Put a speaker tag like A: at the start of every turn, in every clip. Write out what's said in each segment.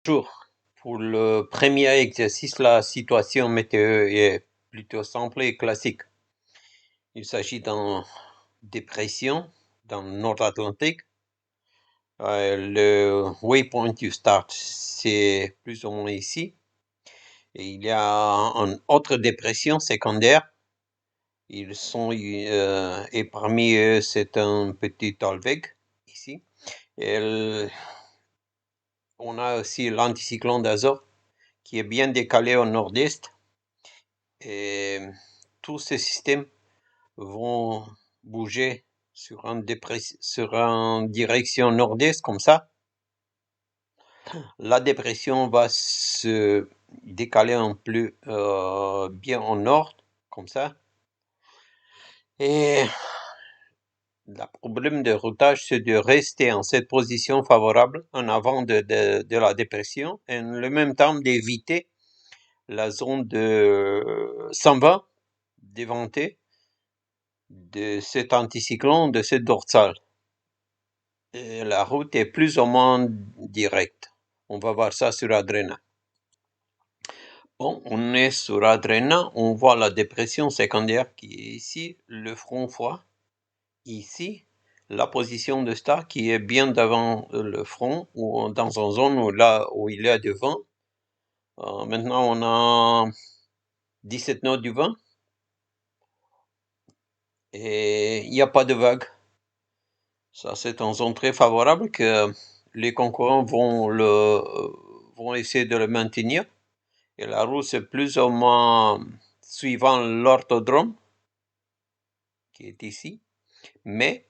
A: Bonjour. Pour le premier exercice, la situation météo est plutôt simple et classique. Il s'agit d'une dépression dans le Nord-Atlantique. Le waypoint du start, c'est plus ou moins ici. Et il y a une autre dépression secondaire. Et parmi eux, c'est un petit Olveg ici. On a aussi l'anticyclone d'Azov qui est bien décalé au nord-est. Et tous ces systèmes vont bouger sur une direction nord-est comme ça. La dépression va se décaler un peu bien au nord comme ça. Et le problème de routage, c'est de rester en cette position favorable en avant de la dépression et en le même temps d'éviter la zone de 120 d'éventer de cet anticyclone, de cette dorsale. Et la route est plus ou moins directe. On va voir ça sur Adrena. Bon, on est sur Adrena, on voit la dépression secondaire qui est ici, le front froid, ici, la position de star qui est bien devant le front, ou dans une zone où il y a du vent. Maintenant, on a 17 nœuds du vent, et il n'y a pas de vague. Ça, c'est une zone très favorable que les concurrents vont essayer de le maintenir. Et la route, c'est plus ou moins suivant l'orthodrome, qui est ici. Mais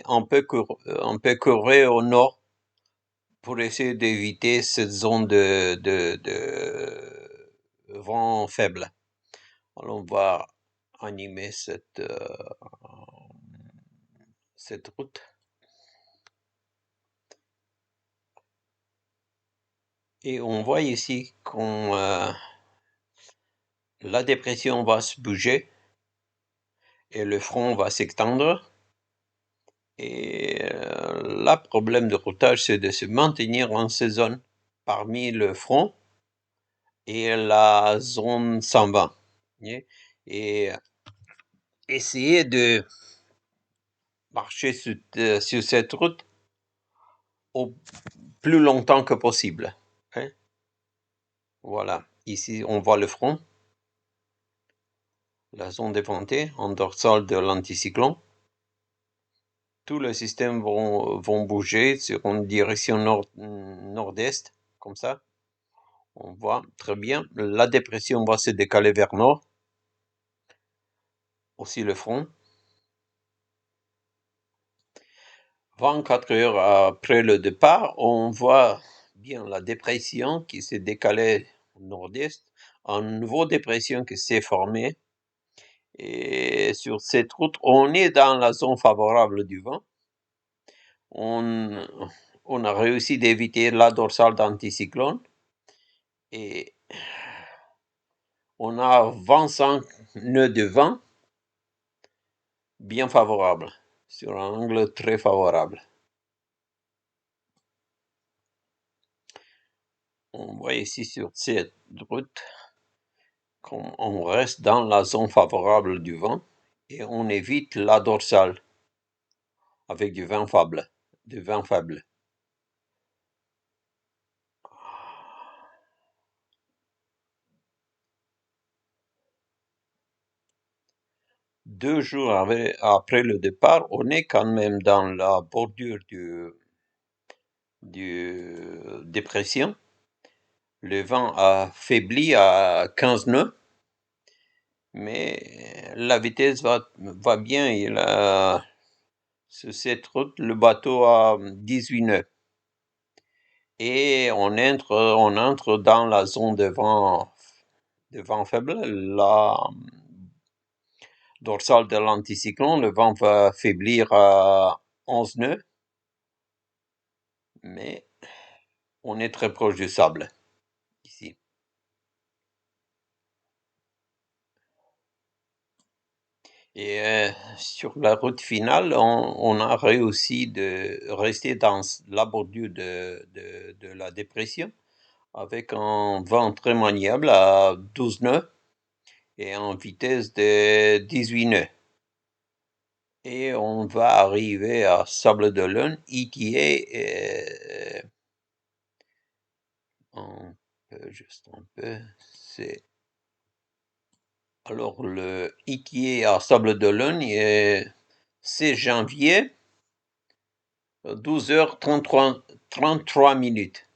A: on peut courir au nord pour essayer d'éviter cette zone de vent faible. Alors, on va animer cette route. Et on voit ici qu'on la dépression va se bouger et le front va s'étendre. Et le problème de routage, c'est de se maintenir en ces zones parmi le front et la zone 120. Et essayer de marcher sur cette route au plus longtemps que possible. Voilà, ici on voit le front, la zone déventée en dorsale de l'anticyclone. Tous les systèmes vont bouger sur une direction nord-est, comme ça. On voit très bien. La dépression va se décaler vers nord. Aussi le front. 24 heures après le départ, on voit bien la dépression qui s'est décalée au nord-est. Une nouvelle dépression qui s'est formée. Et sur cette route, on est dans la zone favorable du vent. On a réussi d'éviter la dorsale d'anticyclone. Et on a 25 nœuds de vent bien favorables, sur un angle très favorable. On voit ici sur cette route qu'on reste dans la zone favorable du vent et on évite la dorsale avec du vent faible. 2 jours après le départ, on est quand même dans la bordure du dépression. Le vent a faibli à 15 nœuds, mais la vitesse va bien. Sur cette route, le bateau a 18 nœuds. Et on entre dans la zone de vent faible, la dorsale de l'anticyclone. Le vent va faiblir à 11 nœuds, mais on est très proche du sable ici. Et sur la route finale, on a réussi de rester dans la bordure de la dépression avec un vent très maniable à 12 nœuds et en vitesse de 18 nœuds. Et on va arriver à Sables-d'Olonne, ETA, juste un peu, alors le ETA à Sables-d'Olonne est 6 janvier, 12h33 minutes.